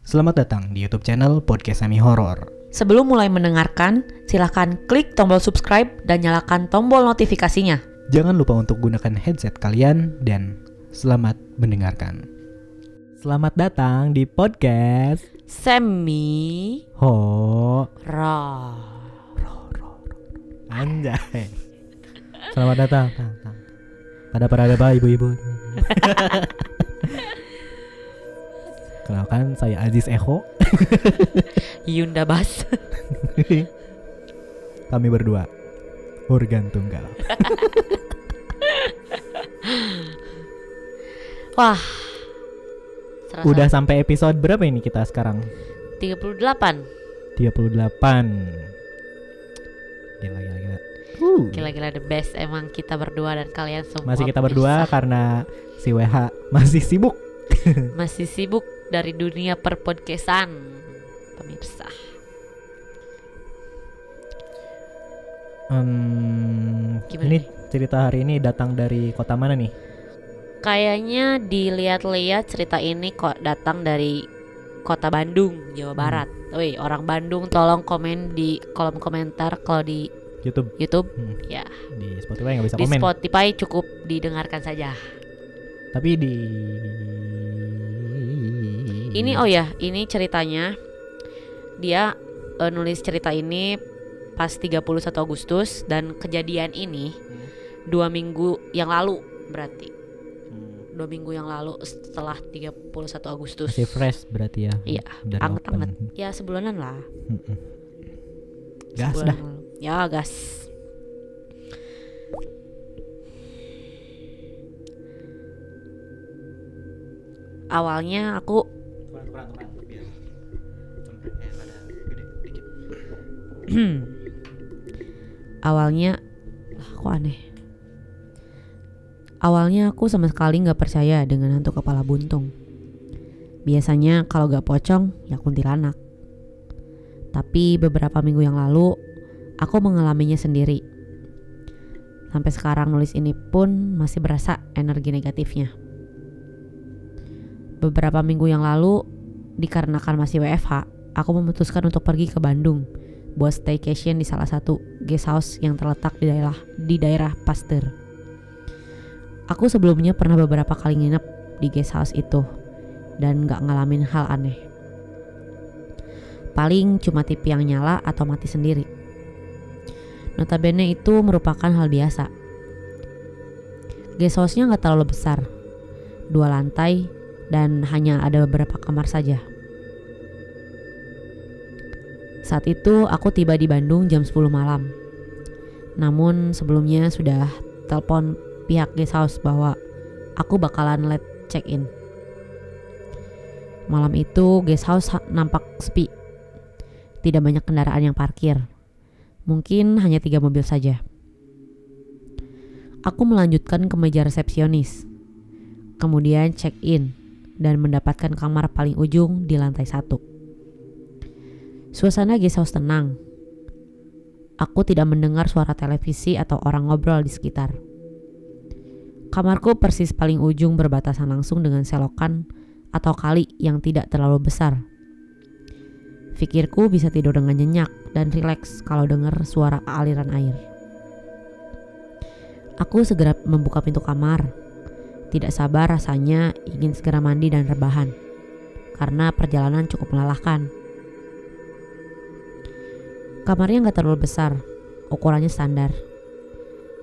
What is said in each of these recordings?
Selamat datang di YouTube channel Podcast Semi Horor. Sebelum mulai mendengarkan, silakan klik tombol subscribe dan nyalakan tombol notifikasinya. Jangan lupa untuk gunakan headset kalian dan selamat mendengarkan. Selamat datang di podcast Semi Horor. Anjay. Selamat datang. Pada ibu-ibu. Kenalkan, saya Aziz Echo. Yunda Bas. Kami berdua organ tunggal. Wah, serasa Udah sampai episode berapa ini kita sekarang? 38. 38. Gila-gila the best. Emang kita berdua dan kalian semua. Masih kita berdua pemirsa. karena si WH masih sibuk. Masih sibuk dari dunia perpodcastan, pemirsa. Gimana Ini nih? cerita hari ini datang dari kota mana nih? Kayaknya dilihat-lihat cerita ini kok datang dari kota Bandung, Jawa Barat. Woi, orang Bandung tolong komen di kolom komentar kalau di YouTube. Ya, Di Spotify nggak bisa di komen. Spotify cukup didengarkan saja. Tapi di Ini ceritanya dia nulis cerita ini pas 31 Agustus dan kejadian ini 2 minggu yang lalu, berarti 2 minggu yang lalu setelah 31 Agustus. masih fresh berarti ya. Iya, dari anget-anget. open. Ya sebulanan lah. Gas Sebulan dah. lalu. Ya gas. Awalnya aku kok aneh. Awalnya aku sama sekali gak percaya dengan hantu kepala buntung. Biasanya kalau gak pocong ya kuntilanak. Tapi beberapa minggu yang lalu aku mengalaminya sendiri. Sampai sekarang nulis ini pun masih berasa energi negatifnya. Beberapa minggu yang lalu, dikarenakan masih WFH, aku memutuskan untuk pergi ke Bandung buat staycation di salah satu guest house yang terletak di daerah Pasteur. Aku sebelumnya pernah beberapa kali nginep di guest house itu dan gak ngalamin hal aneh. Paling cuma TV yang nyala atau mati sendiri. Notabene itu merupakan hal biasa. Guest house-nya gak terlalu besar, 2 lantai dan hanya ada beberapa kamar saja. Saat itu aku tiba di Bandung jam 10 malam. Namun sebelumnya sudah telepon pihak guest house bahwa aku bakalan late check-in. Malam itu guest house nampak sepi. Tidak banyak kendaraan yang parkir. Mungkin hanya 3 mobil saja. Aku melanjutkan ke meja resepsionis. Kemudian check-in dan mendapatkan kamar paling ujung di lantai 1. Suasana guest house tenang. Aku tidak mendengar suara televisi atau orang ngobrol di sekitar. Kamarku persis paling ujung berbatasan langsung dengan selokan atau kali yang tidak terlalu besar. Pikirku bisa tidur dengan nyenyak dan rileks kalau dengar suara aliran air. Aku segera membuka pintu kamar. Tidak sabar rasanya ingin segera mandi dan rebahan karena perjalanan cukup melelahkan. Kamarnya gak terlalu besar, ukurannya standar.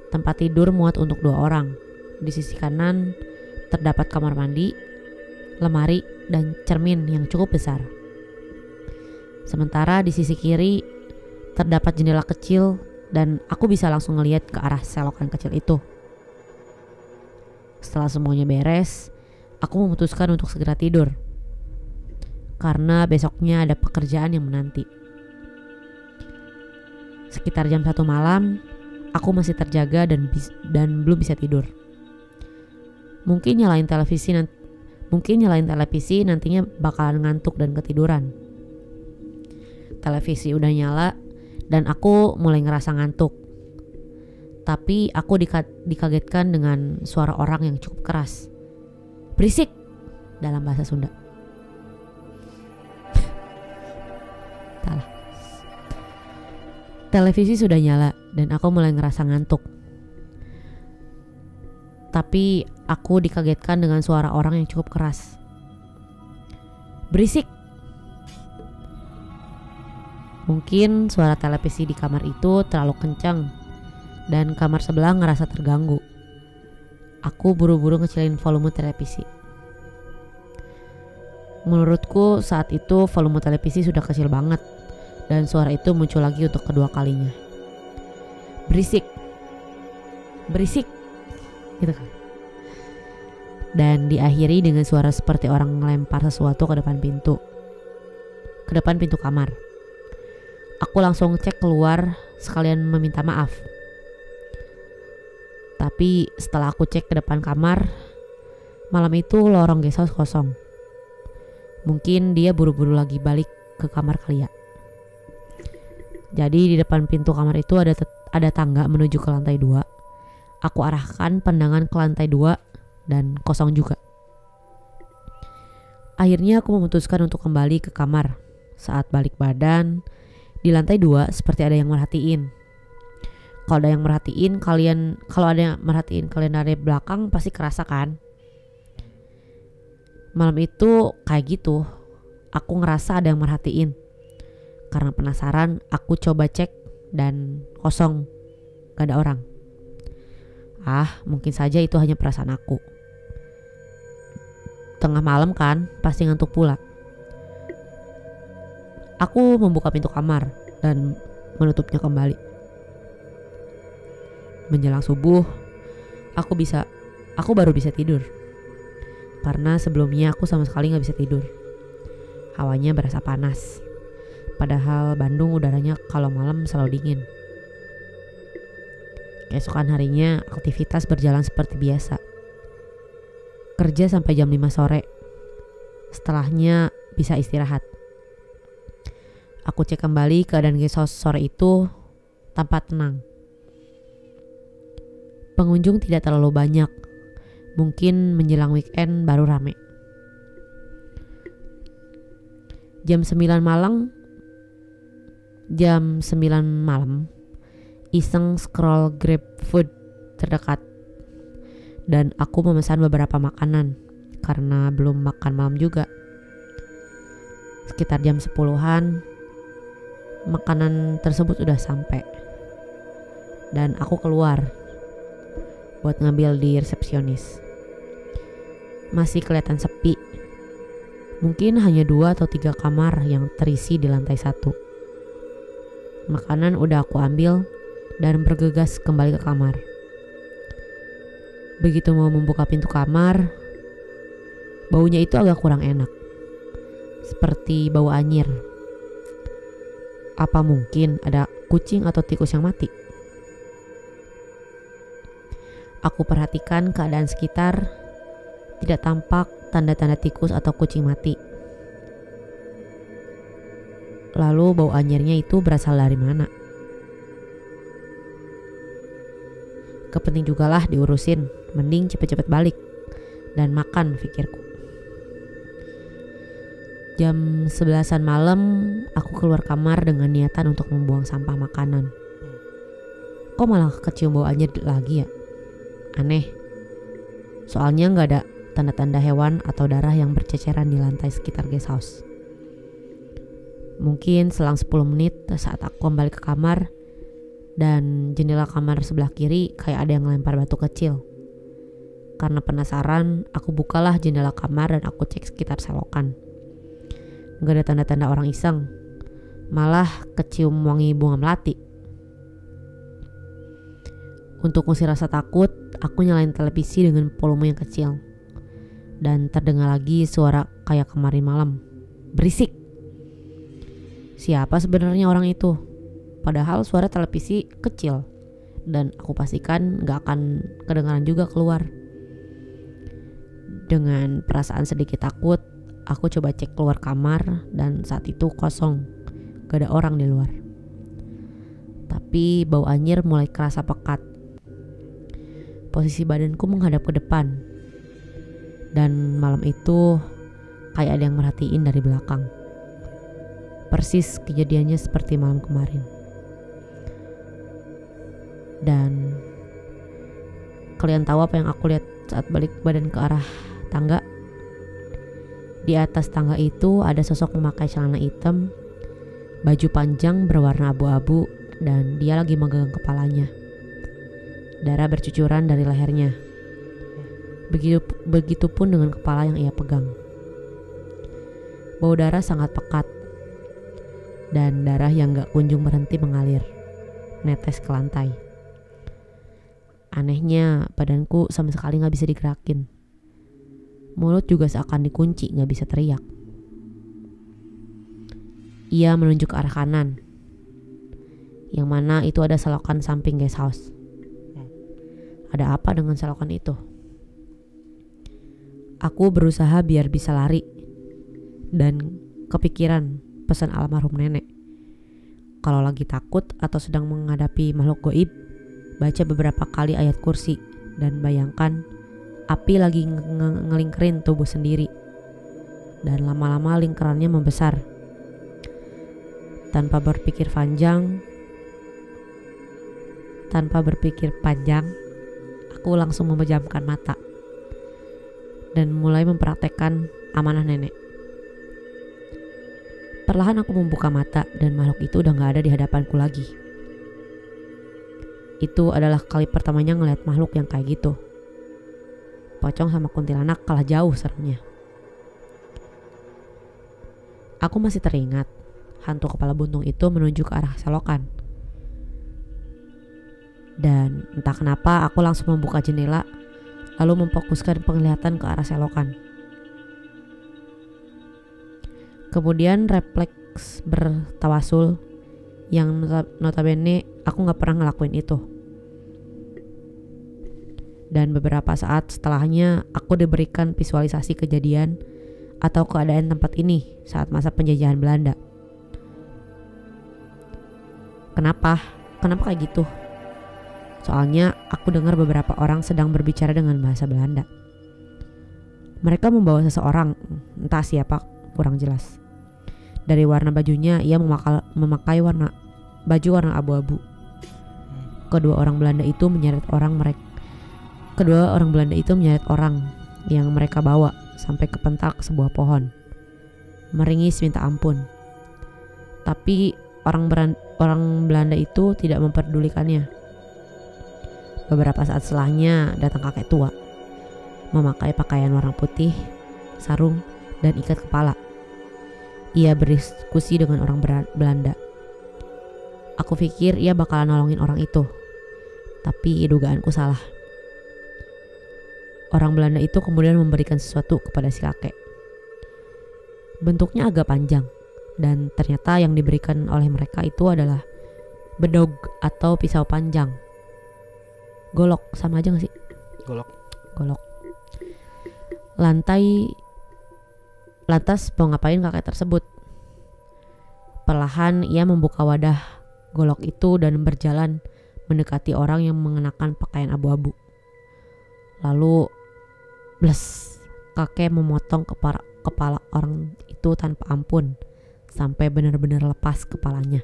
Tempat tidur muat untuk 2 orang. Di sisi kanan terdapat kamar mandi, lemari, dan cermin yang cukup besar. Sementara di sisi kiri terdapat jendela kecil dan aku bisa langsung ngelihat ke arah selokan kecil itu. Setelah semuanya beres, aku memutuskan untuk segera tidur karena besoknya ada pekerjaan yang menanti. Sekitar jam 1 malam, aku masih terjaga dan belum bisa tidur. Mungkin nyalain televisi nantinya bakalan ngantuk dan ketiduran. Televisi udah nyala dan aku mulai ngerasa ngantuk. Tapi aku dikagetkan dengan suara orang yang cukup keras. Berisik dalam bahasa Sunda. salah. Televisi sudah nyala dan aku mulai ngerasa ngantuk. Tapi aku dikagetkan dengan suara orang yang cukup keras. Berisik! Mungkin suara televisi di kamar itu terlalu kencang dan kamar sebelah ngerasa terganggu. Aku buru-buru ngecilin volume televisi. Menurutku saat itu volume televisi sudah kecil banget dan suara itu muncul lagi untuk kedua kalinya. Berisik, berisik, gitu kan. Dan diakhiri dengan suara seperti orang ngelempar sesuatu ke depan pintu kamar. Aku langsung cek keluar sekalian meminta maaf. Tapi setelah aku cek ke depan kamar, malam itu lorong guest house kosong. Mungkin dia buru-buru lagi balik ke kamar kali ya. Jadi di depan pintu kamar itu ada tangga menuju ke lantai 2. Aku arahkan pandangan ke lantai 2 dan kosong juga. Akhirnya aku memutuskan untuk kembali ke kamar. Saat balik badan, di lantai 2 seperti ada yang merhatiin. Kalau ada yang merhatiin kalian dari belakang pasti kerasa kan? Malam itu kayak gitu. Aku ngerasa ada yang merhatiin. Karena penasaran, aku coba cek dan kosong, gak ada orang. Mungkin saja itu hanya perasaan aku. Tengah malam kan, pasti ngantuk pula. Aku membuka pintu kamar dan menutupnya kembali. Menjelang subuh, aku baru bisa tidur. Karena sebelumnya aku sama sekali gak bisa tidur. Hawanya berasa panas. Padahal Bandung udaranya kalau malam selalu dingin. Keesokan harinya aktivitas berjalan seperti biasa. Kerja sampai jam 5 sore. Setelahnya bisa istirahat. Aku cek kembali keadaan guest house sore itu tampak tenang. Pengunjung tidak terlalu banyak. Mungkin menjelang weekend baru rame. Jam 9 malam iseng scroll GrabFood terdekat dan aku memesan beberapa makanan karena belum makan malam juga. Sekitar jam 10-an makanan tersebut udah sampai dan aku keluar buat ngambil di resepsionis. Masih kelihatan sepi. Mungkin hanya 2 atau 3 kamar yang terisi di lantai 1. Makanan udah aku ambil dan bergegas kembali ke kamar. Begitu mau membuka pintu kamar, baunya itu agak kurang enak. Seperti bau anyir. Apa mungkin ada kucing atau tikus yang mati? Aku perhatikan keadaan sekitar, tidak tampak tanda-tanda tikus atau kucing mati. Lalu bau anyirnya itu berasal dari mana? Kepenting jugalah diurusin, mending cepet-cepet balik dan makan, pikirku. Jam 11-an malam aku keluar kamar dengan niatan untuk membuang sampah makanan. Kok malah kecium bau anyir lagi ya? Aneh. Soalnya gak ada tanda-tanda hewan atau darah yang berceceran di lantai sekitar guest house. Mungkin selang 10 menit saat aku kembali ke kamar dan jendela kamar sebelah kiri kayak ada yang ngelempar batu kecil. Karena penasaran, aku bukalah jendela kamar dan aku cek sekitar selokan. Gak ada tanda-tanda orang iseng, malah kecium wangi bunga melati. Untuk ngusir rasa takut, aku nyalain televisi dengan volume yang kecil. Dan terdengar lagi suara kayak kemarin malam. Berisik. Siapa sebenarnya orang itu? Padahal suara televisi kecil dan aku pastikan gak akan kedengaran juga keluar. Dengan perasaan sedikit takut, aku coba cek keluar kamar dan saat itu kosong. Gak ada orang di luar. Tapi bau anyir mulai kerasa pekat. Posisi badanku menghadap ke depan. Dan malam itu kayak ada yang merhatiin dari belakang. Persis kejadiannya seperti malam kemarin. Dan kalian tahu apa yang aku lihat saat balik badan ke arah tangga? Di atas tangga itu ada sosok memakai celana hitam, baju panjang berwarna abu-abu, dan dia lagi megang kepalanya. Darah bercucuran dari lehernya. Begitupun dengan kepala yang ia pegang. Bau darah sangat pekat, dan darah yang gak kunjung berhenti mengalir, netes ke lantai. Anehnya, badanku sama sekali gak bisa digerakin. Mulut juga seakan dikunci, gak bisa teriak. Ia menunjuk ke arah kanan, yang mana itu ada selokan samping guest house. Ada apa dengan selokan itu? Aku berusaha biar bisa lari, dan kepikiran pesan almarhum nenek. Kalau lagi takut atau sedang menghadapi makhluk goib, baca beberapa kali ayat kursi dan bayangkan api lagi ngelingkerin tubuh sendiri, dan lama-lama lingkarannya membesar. Tanpa berpikir panjang, aku langsung memejamkan mata dan mulai mempraktekkan amanah nenek. Perlahan aku membuka mata dan makhluk itu udah gak ada di hadapanku lagi. Itu adalah kali pertamanya ngeliat makhluk yang kayak gitu. Pocong sama kuntilanak kalah jauh seremnya. Aku masih teringat hantu kepala buntung itu menuju ke arah selokan. Dan entah kenapa aku langsung membuka jendela, lalu memfokuskan penglihatan ke arah selokan. Kemudian refleks bertawasul yang notabene aku gak pernah ngelakuin itu. Dan beberapa saat setelahnya aku diberikan visualisasi kejadian atau keadaan tempat ini saat masa penjajahan Belanda. Kenapa kayak gitu? Soalnya aku dengar beberapa orang sedang berbicara dengan bahasa Belanda. Mereka membawa seseorang, entah siapa, kurang jelas. Dari warna bajunya, ia memakai baju warna abu-abu. Kedua orang Belanda itu menyeret orang yang mereka bawa sampai ke pentak sebuah pohon, meringis minta ampun. Tapi orang Belanda itu tidak memperdulikannya. Beberapa saat setelahnya datang kakek tua, memakai pakaian warna putih, sarung, dan ikat kepala. Ia berdiskusi dengan orang Belanda. Aku pikir ia bakalan nolongin orang itu, tapi dugaanku salah. Orang Belanda itu kemudian memberikan sesuatu kepada si kakek. Bentuknya agak panjang, dan ternyata yang diberikan oleh mereka itu adalah bedog atau pisau panjang. Golok, sama aja gak sih? Golok. Lantas mau ngapain kakek tersebut? Perlahan ia membuka wadah golok itu dan berjalan mendekati orang yang mengenakan pakaian abu-abu. Lalu bles, kakek memotong kepala orang itu tanpa ampun sampai benar-benar lepas kepalanya.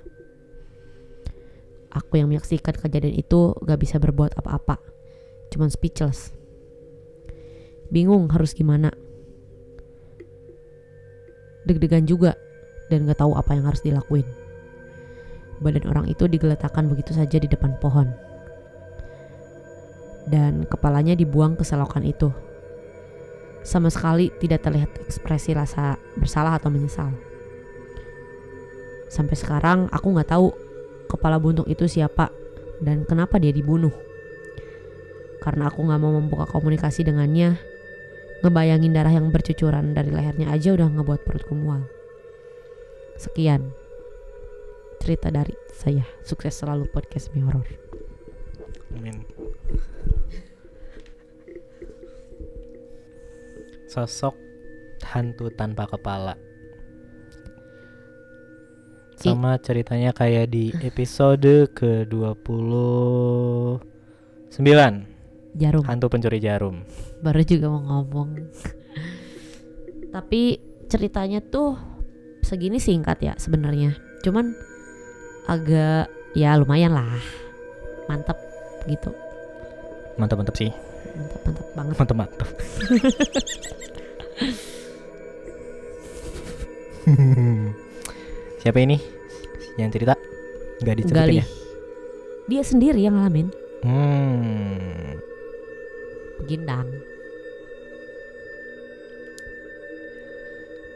Aku yang menyaksikan kejadian itu gak bisa berbuat apa-apa, cuman speechless. Bingung harus gimana. Deg-degan juga dan gak tahu apa yang harus dilakuin. Badan orang itu digeletakkan begitu saja di depan pohon, dan kepalanya dibuang ke selokan itu. Sama sekali tidak terlihat ekspresi rasa bersalah atau menyesal. Sampai sekarang aku gak tahu kepala buntung itu siapa dan kenapa dia dibunuh. Karena aku gak mau membuka komunikasi dengannya, ngebayangin darah yang bercucuran dari lehernya aja udah ngebuat perutku mual. Sekian cerita dari saya. Sukses selalu podcast Mi Horor. Amin. Sosok hantu tanpa kepala. Sama ceritanya kayak di episode ke-29, Jarum. Hantu pencuri jarum. Baru juga mau ngomong. Tapi ceritanya tuh segini singkat ya sebenarnya. Cuman agak ya lumayan lah. Mantap gitu. Mantap sih. Mantap banget. Mantap. Siapa ini yang cerita? Gak disebutin ya? Dia sendiri yang ngalamin. Gindang.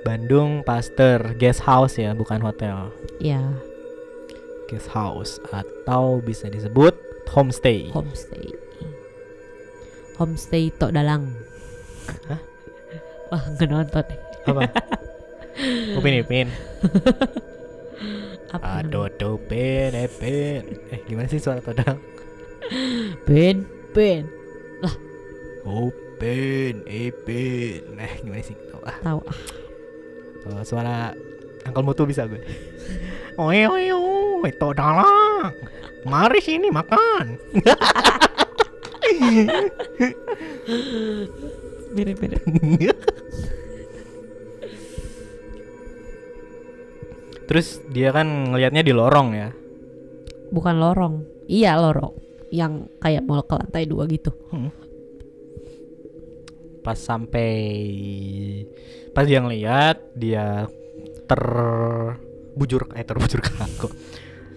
Bandung Pasteur Guest House ya, bukan hotel. Ya. Guest house atau bisa disebut homestay. Homestay Tok Dalang. Hah? Wah, nggak nonton. Apa? Upin. Apa? Aduh, Pin. Gimana sih suara Tok Dalang? Pin. Lah. Upin. Gimana sih? Tahu. Suara Uncle Mutu bisa gue. Oi, Tok Dalang. Mari sini makan. Mirip. Terus dia kan ngelihatnya di lorong ya. Bukan lorong. Iya, lorong. Yang kayak mau ke lantai 2 gitu. Pas dia ngeliat, dia terbujur kaku.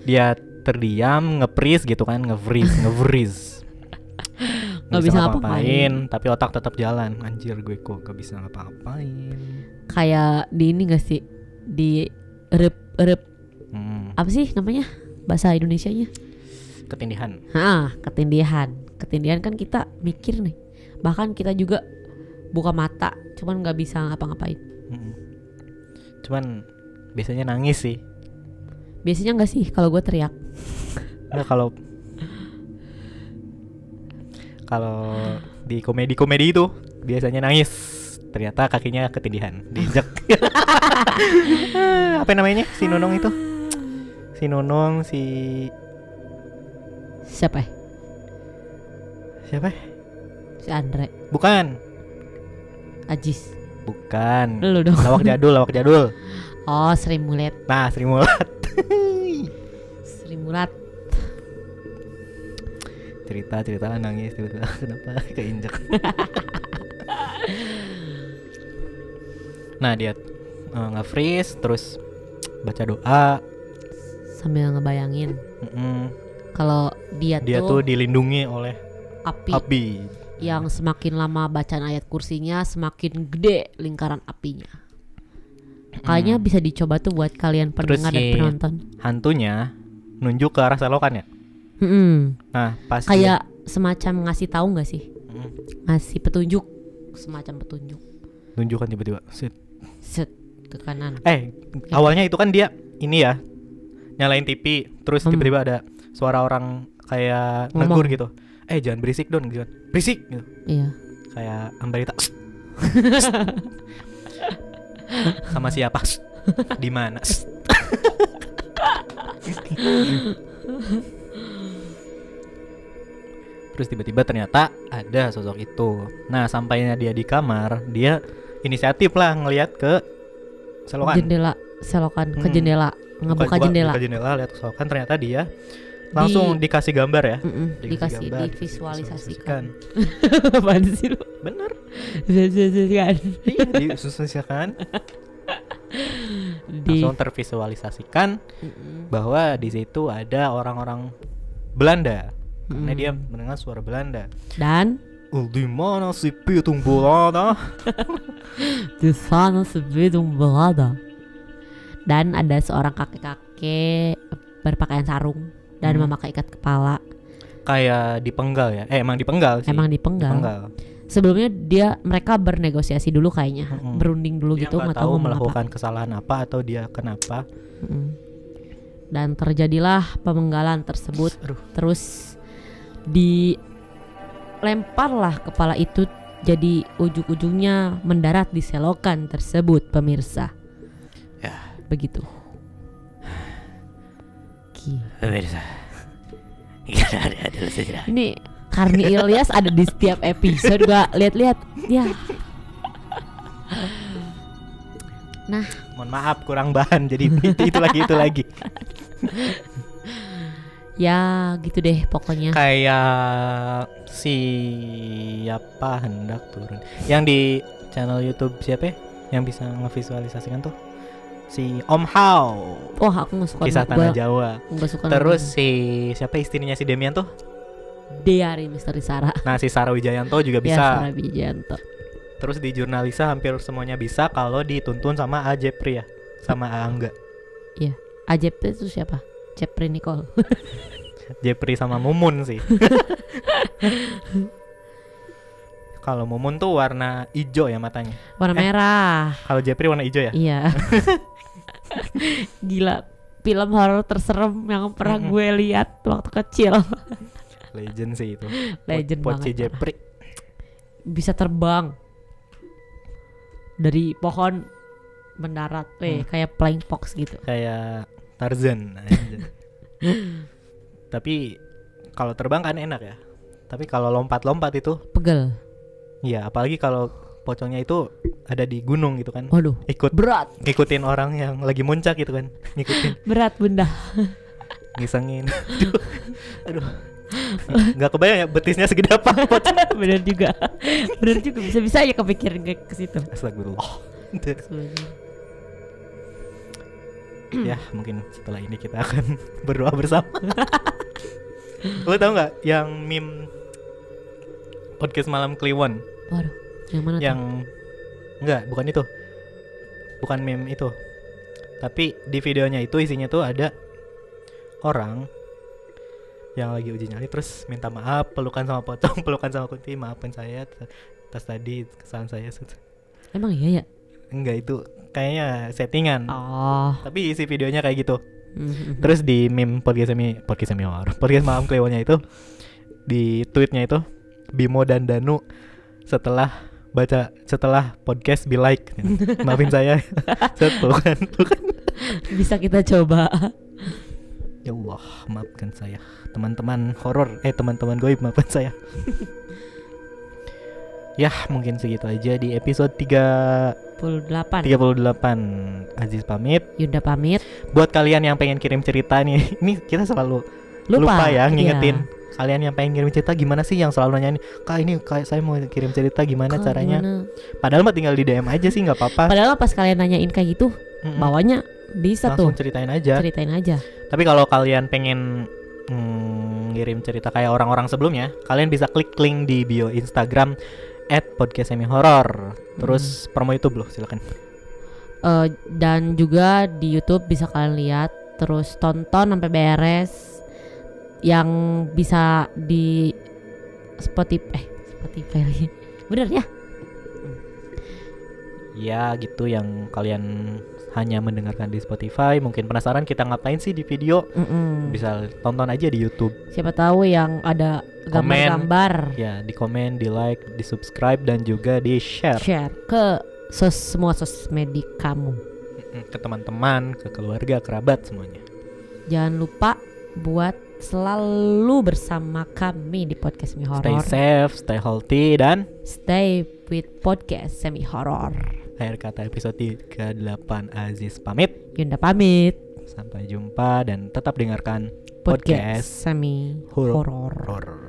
Dia terdiam, nge-freeze gitu kan, nge-freeze. Gak bisa ngapa-ngapain, tapi otak tetap jalan. Anjir, gue kok gak bisa ngapa-ngapain. Kayak di ini gak sih? Di erep. Apa sih namanya? Bahasa Indonesianya? Ketindihan. Ketindihan kan kita mikir nih. Bahkan kita juga buka mata, cuman gak bisa ngapa-ngapain. Cuman biasanya nangis sih. Biasanya gak sih kalau gue teriak? Nggak, kalau di komedi itu biasanya nangis. Ternyata kakinya ketindihan, diinjak. Apa namanya? Si Nunung itu? Si Siapa? Si Andre. Bukan. Ajis. Bukan. Lu dong. Lawak jadul. Oh, Sri Mulat. Nah, Sri Mulat. Cerita nangis tiba-tiba kenapa keinjak. Nah, dia nge-freeze terus baca doa sambil ngebayangin kalau dia tuh dilindungi oleh api yang semakin lama bacaan ayat kursinya semakin gede lingkaran apinya. Kayaknya bisa dicoba tuh buat kalian pendengar dan penonton. Hantunya nunjuk ke arah selokan ya. Nah, pas kayak semacam ngasih tahu nggak sih? Ngasih petunjuk, semacam petunjuk. Tunjukkan tiba-tiba set ke kanan. Awalnya itu kan dia ini ya nyalain TV, terus tiba-tiba ada suara orang kayak negur gitu. Jangan berisik Don, gitu. Berisik gitu. Iya. Kayak Ambarita. Sama siapa? Di mana? Terus tiba-tiba ternyata ada sosok itu. Nah, sampainya dia di kamar, dia inisiatif lah ngelihat ke selokan. Ke jendela, ngebuka jendela. Buka jendela, lihat ke selokan, ternyata dia langsung dikasih gambar ya. Divisualisasikan. Apaan sih lu? Bener. Iya, divisualisasikan. Langsung tervisualisasikan bahwa di situ ada orang-orang Belanda. Karena dia mendengar suara Belanda. Dan di mana si pitung belada? Di sana si pitung belada. Dan ada seorang kakek-kakek berpakaian sarung dan memakai ikat kepala. Kayak dipenggal ya? Emang dipenggal sih. Emang dipenggal. Sebelumnya mereka bernegosiasi dulu kayaknya, berunding dulu dia gitu, nggak tahu melakukan kesalahan apa atau dia kenapa. Dan terjadilah pemenggalan tersebut. Terus dilemparlah kepala itu, jadi ujung-ujungnya mendarat di selokan tersebut, pemirsa. Ya, begitu. Pemirsa. Ini Karni Ilyas ada di setiap episode, gua lihat-lihat ya. Nah, Mohon maaf kurang bahan jadi itu lagi. Ya gitu deh pokoknya. Kayak siapa hendak turun. Yang di channel YouTube siapa ya? Yang bisa ngevisualisasikan tuh si Om Hao. Oh aku nggak suka Kisah Tanah Jawa. Nggak suka. Terus si siapa istrinya si Demian tuh? Diari Misteri Sarah. Nah si Sarah Wijayanto juga Ya, bisa. Sarah Wijayanto. Terus di Jurnalisa hampir semuanya bisa kalau dituntun sama A Jepri ya, sama A Angga. Iya. Ajep itu siapa? Jepri Nicole. Jepri sama Mumun sih. Kalau Mumun tuh warna hijau ya matanya. Warna merah. Kalau Jepri warna hijau ya. Iya. Gila. Film horor terserem yang pernah gue lihat waktu kecil. Legend sih itu. Legend Poci banget. Jepri. Bisa terbang dari pohon mendarat, kayak flying fox gitu. Kayak Tarzan. Anjir. Tapi kalau terbang kan enak ya. Tapi kalau lompat-lompat itu Pegel. iya, apalagi kalau pocongnya itu ada di gunung gitu kan. Waduh. Berat. Ngikutin orang yang lagi muncak gitu kan. Ngikutin. Berat bunda. Ngisengin. Aduh. Nggak kebayang ya betisnya segede apa pocong. Bener juga. Bisa ya kepikiran ke situ. Astagfirullah. Ya mungkin setelah ini kita akan berdoa bersama. Lo tau nggak yang meme podcast malam Kliwon? Waduh, yang mana Yang tuh? enggak, bukan itu. Bukan meme itu. Tapi di videonya itu isinya tuh ada orang yang lagi uji nyali terus minta maaf, pelukan sama pocong, pelukan sama kunti, maafkan saya atas tadi kesalahan saya. Emang iya ya? Enggak, itu kayaknya settingan. Oh. Tapi isi videonya kayak gitu. Terus di meme podcast malam Kliwonnya itu di tweetnya itu Bimo dan Danu setelah podcast be like maafin saya. Pelukan. Bisa kita coba. Ya Allah, maafkan saya. Teman-teman horor, teman-teman goib, maafkan saya. Ya, mungkin segitu aja di episode 38. Aziz pamit. Yunda pamit. Buat kalian yang pengen kirim cerita nih, ini kita selalu lupa ya ngingetin. Iya. Kalian yang pengen kirim cerita gimana sih, yang selalu nanya nih, Kak ini saya mau kirim cerita gimana caranya? Gimana? Padahal mah tinggal di DM aja sih, nggak apa-apa. Padahal pas kalian nanyain kayak gitu, bawahnya bisa langsung tuh ceritain aja. Tapi kalau kalian pengen ngirim cerita kayak orang-orang sebelumnya, kalian bisa klik link di bio Instagram @podcastsemi-horror. Terus promo YouTube loh, silakan. Dan juga di YouTube bisa kalian lihat, terus tonton sampai beres. Yang bisa di Spotify lagi. Bener ya? Ya gitu, yang kalian hanya mendengarkan di Spotify, mungkin penasaran kita ngapain sih di video, bisa tonton aja di YouTube. Siapa tahu yang ada gambar-gambar. Ya, di komen, di like, di subscribe, dan juga di share ke semua sosmed kamu, ke teman-teman, ke keluarga, kerabat, semuanya. Jangan lupa buat selalu bersama kami di podcast Semi Horror. Stay safe, stay healthy, dan stay with podcast Semi Horror. Akhir kata episode 38, Aziz pamit. Yunda pamit. Sampai jumpa dan tetap dengarkan podcast Semi Horror.